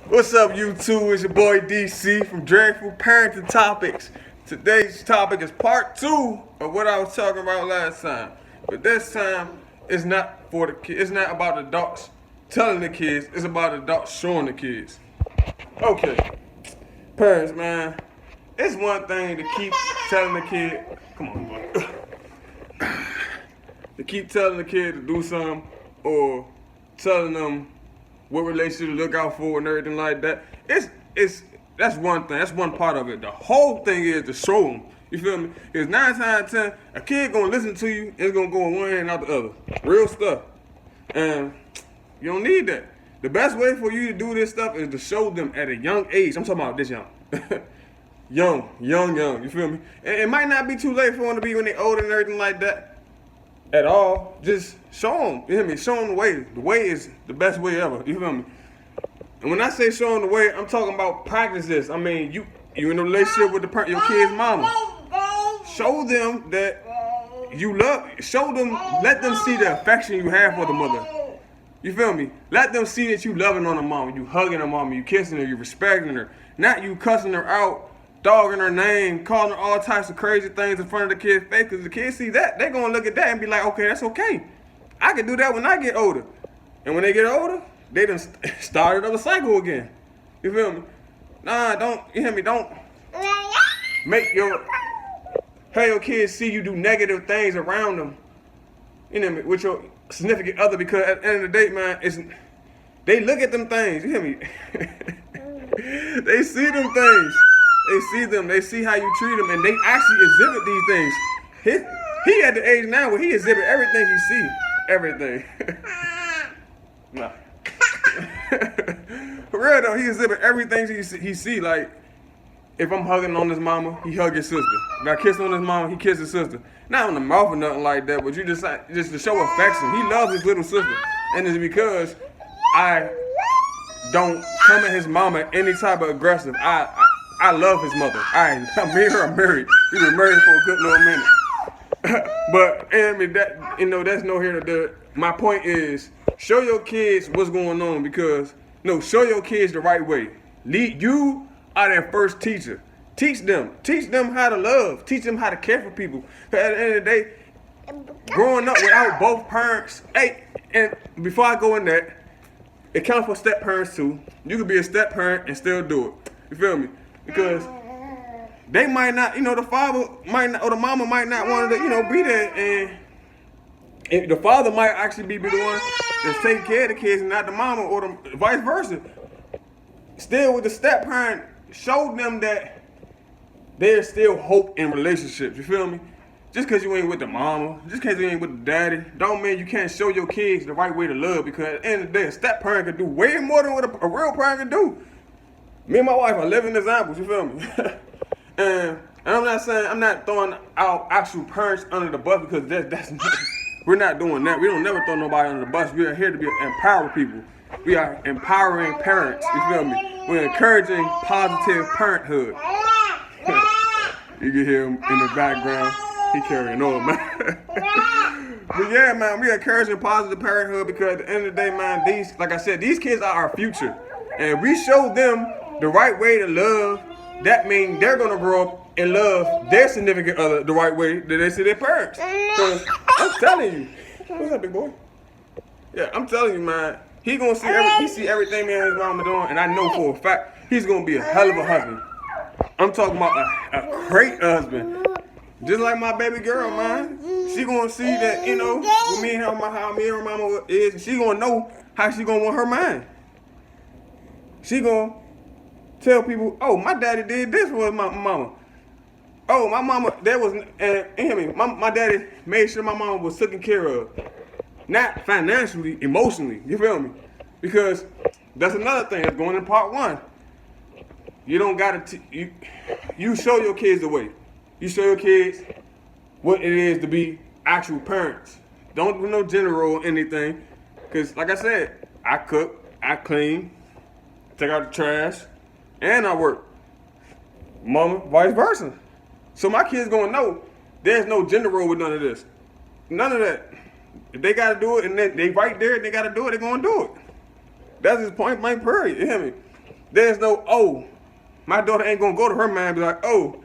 What's up, YouTube? It's your boy DC from Dreadful Parenting Topics. Today's topic is part 2 of what I was talking about last time. But this time, it's not for the kids. It's not about adults telling the kids. It's about adults showing the kids. Okay, parents, man, it's one thing to keep telling the kid. Come on, boy. To keep telling the kid to do something or telling them what relationship to look out for and everything like that. It's that's one thing. That's one part of it. The whole thing is to show them. You feel me? Because 9 times out of 10, a kid gonna listen to you. It's gonna go in one hand and out the other. Real stuff. And you don't need that. The best way for you to do this stuff is to show them at a young age. I'm talking about this young. young. You feel me? And it might not be too late for them to be when they're older and everything like that. At all, just show them. You hear me? Show them the way. The way is the best way ever. You feel me? And when I say show them the way, I'm talking about practice this. I mean, you in a relationship with your kid's mama. Show them that you love. Show them. Let them see the affection you have for the mother. You feel me? Let them see that you loving on the mama. You hugging the mama. You kissing her. You respecting her. Not you cussing her out, dogging her name, calling her all types of crazy things in front of the kid's face. Because the kids see that, they're going to look at that and be like, okay, that's okay. I can do that when I get older. And when they get older, they done started up a cycle again. You feel me? Nah, don't, you hear me? Don't make your kids see you do negative things around them, you know, with your significant other, because at the end of the day, man, they look at them things, you hear me? They see them things. They see them. They see how you treat them, and they actually exhibit these things. He at the age now where he exhibit everything he see. Everything. Nah. For real though, he exhibit everything he see. Like, if I'm hugging on his mama, he hug his sister. If I kiss on his mama, he kiss his sister. Not on the mouth or nothing like that, but you just to show affection. He loves his little sister, and it's because I don't come at his mama any type of aggressive. I love his mother. Me and her are married. We've been married for a good little minute. But I mean that's no here to do it. My point is, show your kids what's going on, because show your kids the right way. You are their first teacher. Teach them how to love. Teach them how to care for people. Because at the end of the day, growing up without both parents. Hey, and before I go in that, it counts for step parents too. You could be a step parent and still do it. You feel me? Because they might not, the father might not, or the mama might not want to, be there, and the father might actually be the one that's taking care of the kids and not the mama, or the vice versa. Still, with the step parent, show them that there's still hope in relationships. You feel me? Just because you ain't with the mama, just because you ain't with the daddy, don't mean you can't show your kids the right way to love. Because at the end of the day, a step parent can do way more than what a real parent can do. Me and my wife are living examples, you feel me? and I'm not throwing our actual parents under the bus, because that's we're not doing that. We don't never throw nobody under the bus. We are here to empower people. We are empowering parents, you feel me? We're encouraging positive parenthood. You can hear him in the background. He carrying on, man. But yeah, man, we are encouraging positive parenthood, because at the end of the day, man, these kids are our future. And we show them the right way to love. That means they're gonna grow up and love their significant other the right way that they see their parents. Because I'm telling you, what's up, big boy? Yeah, I'm telling you, man. He see everything me and his mama doing, and I know for a fact he's gonna be a hell of a husband. I'm talking about a great husband, just like my baby girl, man. She gonna see that, with me and her, how me and her mama is, and she gonna know how she gonna want her man. She gonna tell people, oh, my daddy did this with my mama. Oh, my mama, my daddy made sure my mama was taken care of. Not financially, emotionally, you feel me? Because that's another thing that's going in part 1. You don't gotta, you show your kids the way. You show your kids what it is to be actual parents. Don't do no general or anything. Because like I said, I cook, I clean, take out the trash, and I work. Mama, vice versa. So my kids gonna know there's no gender role with none of this. None of that. If they gotta do it and they right there and they gotta do it, they're gonna do it. That's his point blank period. You hear me? There's no, oh, my daughter ain't gonna go to her man and be like, oh,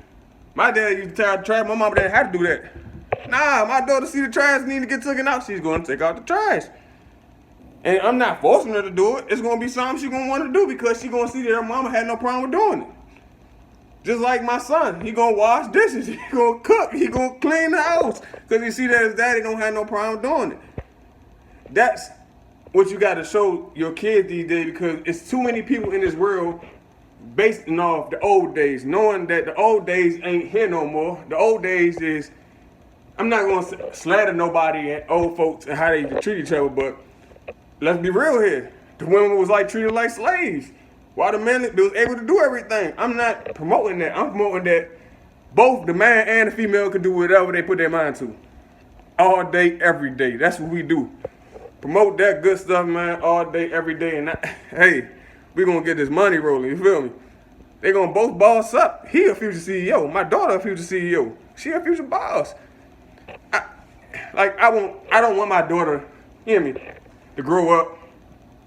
my dad used to tear out the trash, my mama didn't have to do that. Nah, my daughter see the trash need to get taken out, she's gonna take out the trash. And I'm not forcing her to do it. It's gonna be something she's gonna want to do because she gonna see that her mama had no problem with doing it. Just like my son, he gonna wash dishes, he gonna cook, he gonna clean the house because he see that his daddy don't have no problem doing it. That's what you got to show your kids these days because it's too many people in this world basing off the old days, knowing that the old days ain't here no more. The old days is, I'm not gonna slander nobody and old folks and how they treat each other, but let's be real here. The women was like treated like slaves, while the men was able to do everything. I'm not promoting that. I'm promoting that both the man and the female can do whatever they put their mind to, all day, every day. That's what we do. Promote that good stuff, man, all day, every day. And hey, we gonna get this money rolling. You feel me? They gonna both boss up. He a future CEO. My daughter a future CEO. She a future boss. I don't want my daughter, you hear me, to grow up,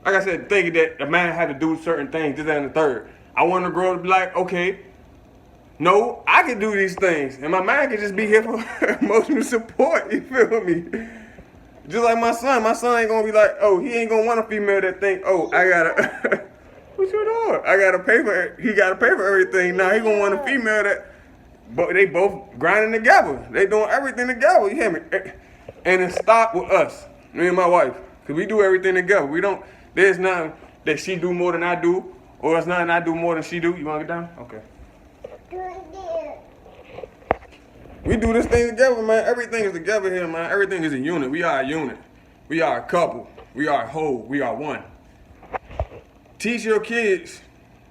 like I said, thinking that a man had to do certain things, this, that, and the third. I want her to grow up to be like, okay, no, I can do these things. And my man can just be here for emotional support, you feel me? Just like my son ain't gonna be like, oh, he ain't gonna want a female that think, oh, I gotta, what you doing? I gotta pay for, he gotta pay for everything. Now he gonna want a female that, but they both grinding together. They doing everything together, you hear me? And it start with us, me and my wife. Cause we do everything together. We don't, there's nothing that she do more than I do, or it's nothing I do more than she do. You wanna get down? Okay. We do this thing together, man. Everything is together here, man. Everything is a unit. We are a unit. We are a couple. We are a whole. We are one. Teach your kids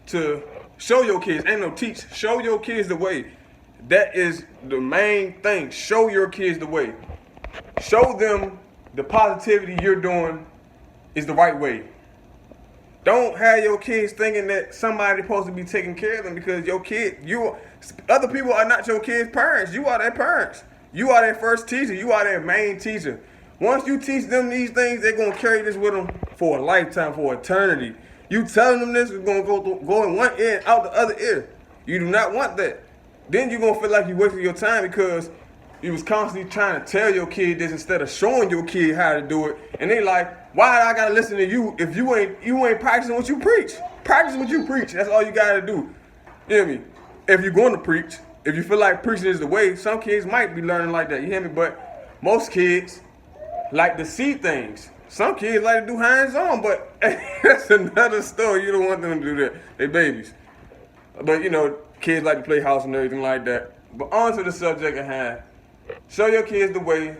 to show your kids. Ain't no teach. Show your kids the way. That is the main thing. Show your kids the way. Show them the positivity you're doing is the right way. Don't have your kids thinking that somebody's supposed to be taking care of them because your kid, other people are not your kids' parents. You are their parents. You are their first teacher. You are their main teacher. Once you teach them these things, they're going to carry this with them for a lifetime, for eternity. You telling them this is going to go in one ear, out the other ear. You do not want that. Then you're going to feel like you're wasting your time because you was constantly trying to tell your kid this instead of showing your kid how to do it. And they like, why I gotta listen to you if you ain't practicing what you preach? Practice what you preach. That's all you gotta do. You hear me? If you're going to preach, if you feel like preaching is the way, some kids might be learning like that. You hear me? But most kids like to see things. Some kids like to do hands-on, but that's another story. You don't want them to do that. They babies. But kids like to play house and everything like that. But on to the subject at hand. Show your kids the way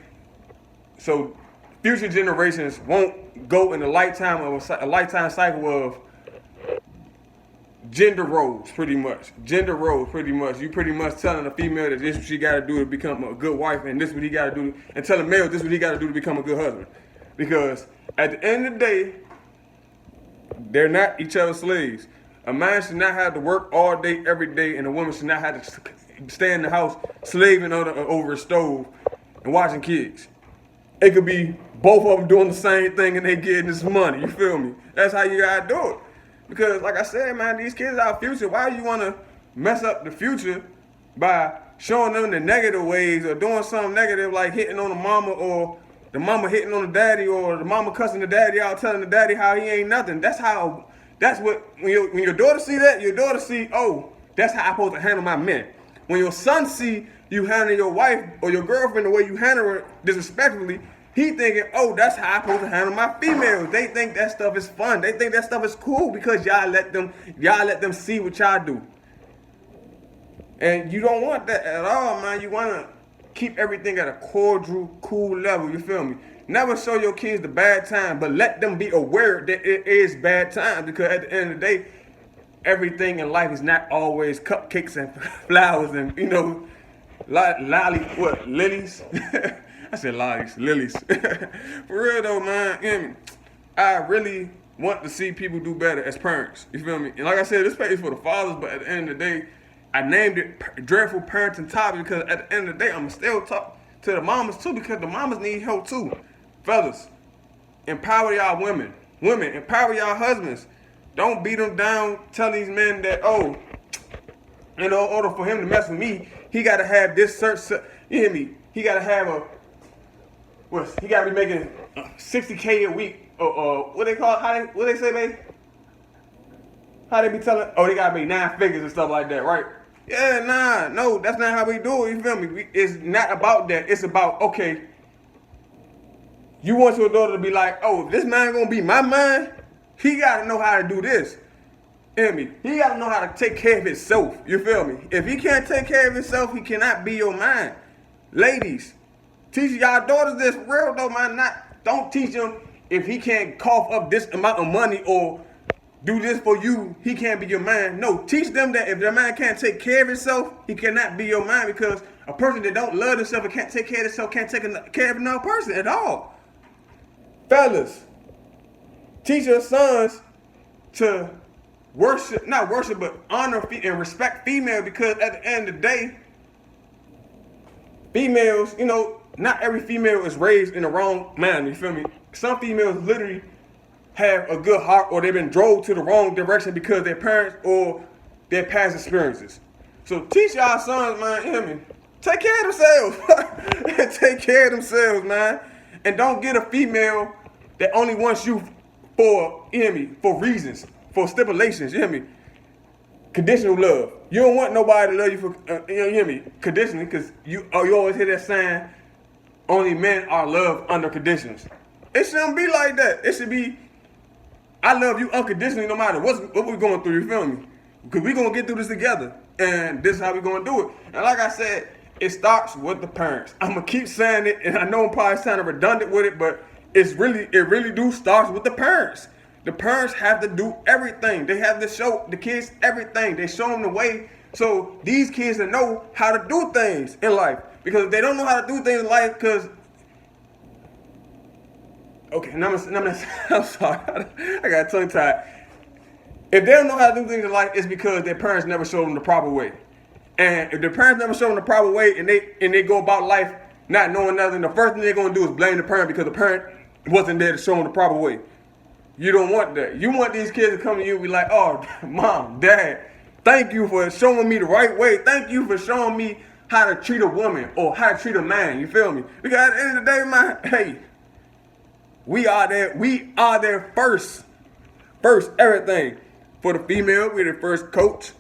so future generations won't go in a lifetime cycle of gender roles, pretty much. Gender roles, pretty much. You pretty much telling a female that this is what she got to do to become a good wife, and this is what he got to do, and telling a male this is what he got to do to become a good husband. Because at the end of the day, they're not each other's slaves. A man should not have to work all day, every day, and a woman should not have to stay in the house slaving over a stove and watching kids. It could be both of them doing the same thing and they getting this money. You feel me? That's how you gotta do it. Because like I said, man, these kids are our future. Why you wanna mess up the future by showing them the negative ways or doing something negative like hitting on the mama or the mama hitting on the daddy or the mama cussing the daddy out, telling the daddy how he ain't nothing. That's what when your daughter see that, your daughter see, oh, that's how I'm supposed to handle my men. When your son see you handle your wife or your girlfriend the way you handle her disrespectfully, he thinking, oh, that's how I'm supposed to handle my females. They think that stuff is fun. They think that stuff is cool because y'all let them see what y'all do. And you don't want that at all, man. You want to keep everything at a cordial, cool level. You feel me? Never show your kids the bad time, but let them be aware that it is bad time because at the end of the day, everything in life is not always cupcakes and flowers and, lilies? I said lilies. For real though, man, I really want to see people do better as parents. You feel me? And like I said, this page is for the fathers, but at the end of the day, I named it Dreadful Parenting Topic because at the end of the day, I'm still talk to the mamas too because the mamas need help too. Fellas, empower y'all women. Women, empower y'all husbands. Don't beat them down. Tell these men that, oh, in order for him to mess with me, he got to have this certain, you hear me? He got to have he got to be making $60K a week, or what they call it, what they say, babe? How they be telling, oh, they got to make 9 figures and stuff like that, right? Yeah, no, that's not how we do it, you feel me? It's not about that. It's about, okay, you want your daughter to be like, oh, if this man going to be my man, he got to know how to do this. You hear me? He got to know how to take care of himself. You feel me? If he can't take care of himself, he cannot be your man. Ladies, teach y'all daughters this real though, man. Don't teach him if he can't cough up this amount of money or do this for you, he can't be your man. No, teach them that if their man can't take care of himself, he cannot be your man, because a person that don't love himself and can't take care of himself can't take care of another person at all. Fellas, teach your sons to not worship, but honor and respect female, because at the end of the day, females, not every female is raised in the wrong manner, you feel me? Some females literally have a good heart, or they've been drove to the wrong direction because their parents or their past experiences. So teach y'all sons, man, you hear me? Take care of themselves. Take care of themselves, man. And don't get a female that only wants you for, you hear me, for reasons, for stipulations, you hear me? Conditional love. You don't want nobody to love you for, you hear me? Conditionally, because you always hear that saying, only men are loved under conditions. It shouldn't be like that. It should be, I love you unconditionally no matter what we're going through, you feel me? Because we're going to get through this together. And this is how we're going to do it. And like I said, it starts with the parents. I'm going to keep saying it, and I know I'm probably sounding redundant with it, but it really do starts with the parents. The parents have to do everything. They have to show the kids everything. They show them the way so these kids will know how to do things in life. Because if they don't know how to do things in life, I'm sorry. I got tongue tied. If they don't know how to do things in life, it's because their parents never showed them the proper way. And if their parents never showed them the proper way, and they go about life not knowing nothing, the first thing they're going to do is blame the parent because the parent wasn't there to show them the proper way. You don't want that. You want these kids to come to you and be like, oh, mom, dad, thank you for showing me the right way. Thank you for showing me how to treat a woman or how to treat a man. You feel me? Because at the end of the day, man, hey, we are there first everything. For the female, we're the first coach,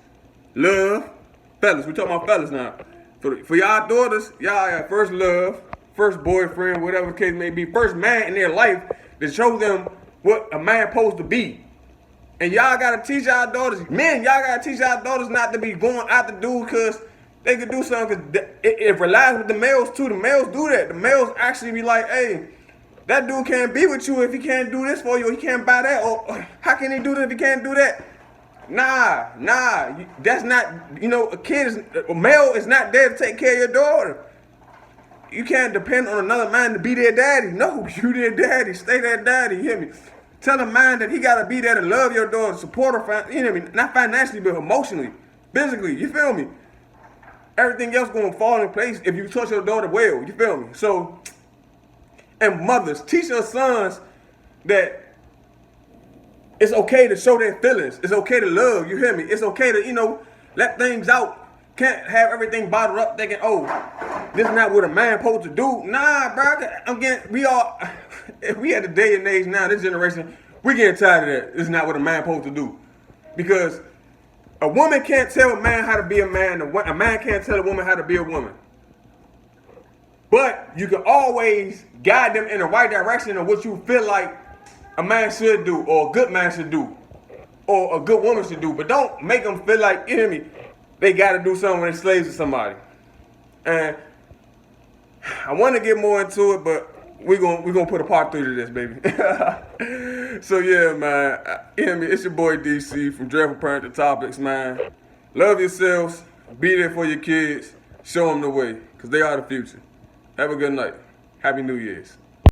love. Fellas, we talking about fellas now. For y'all daughters, y'all have first love, first boyfriend, whatever the case may be, first man in their life to show them what a man supposed to be. And y'all gotta teach y'all daughters, men, y'all gotta teach y'all daughters not to be going after dudes because they could do something, because it relies with the males too. The males do that. The males actually be like, hey, that dude can't be with you if he can't do this for you, or he can't buy that, or how can he do this if he can't do that? Nah, that's not, a male is not there to take care of your daughter. You can't depend on another man to be their daddy. No, you their daddy, stay their daddy, you hear me? Tell a man that he gotta be there to love your daughter, support her, you hear me? Not financially, but emotionally, physically, you feel me? Everything else gonna fall in place if you touch your daughter well, you feel me? So, and mothers, teach your sons that it's okay to show their feelings. It's okay to love, you hear me? It's okay to, let things out. Can't have everything bottled up thinking, oh, this is not what a man supposed to do. Nah, bro, we at the day and age now, this generation, we getting tired of that. This is not what a man supposed to do. Because a woman can't tell a man how to be a man. A man can't tell a woman how to be a woman. But you can always guide them in the right direction of what you feel like a man should do, or a good man should do, or a good woman should do. But don't make them feel like, you hear me, they got to do something when they're slaves to somebody. And I want to get more into it, but we're gonna put a part 3 to this, baby. So yeah, man, you hear me? It's your boy DC from Dreadful Parental Topics, man. Love yourselves. Be there for your kids. Show them the way, because they are the future. Have a good night. Happy New Year's.